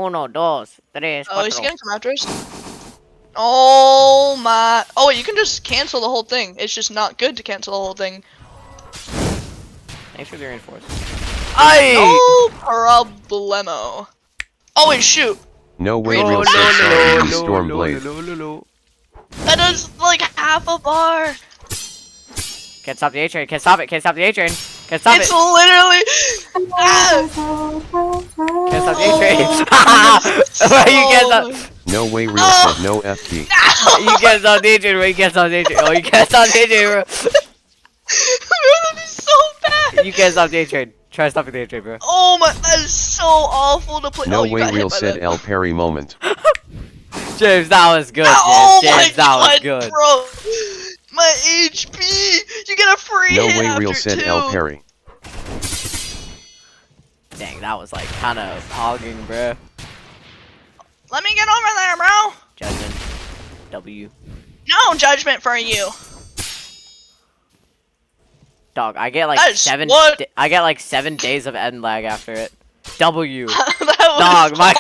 Uno, dos, tres, Oh, is he cuatro. gonna come after us? Oh my. Oh, wait, you can just cancel the whole thing. It's just not good to cancel the whole thing. Thanks for the reinforce. Aye! No problemo. Oh, wait, shoot. No way, Oh, real said sorry, you Stormblade. That does like half a bar. Can't stop the A train. Can't stop it. Can't stop the A train. Can't stop It's it. literally. Ah! Can't stop the A train. Oh, You can't stop. No way, real said no F key. You can't stop the A train, bro. You can't stop the A train. Oh, you can't stop the A train, bro. That is so bad. You can't stop the A train. Try stopping the A train, bro. Oh my, that is so awful to play. No Oh, you way, got hit real by said that. El Perry moment. James, that was good. Oh James, my James, that was god, good. bro. My HP. You get a free No hit way, after real said two. El Perry. Dang, that was like kind of hogging, bro. Let me get over there, bro. Judgment. W. No judgment for you. Dog, I get like That is seven. what? I get like 7 days of end lag after it. W. That was Dog, my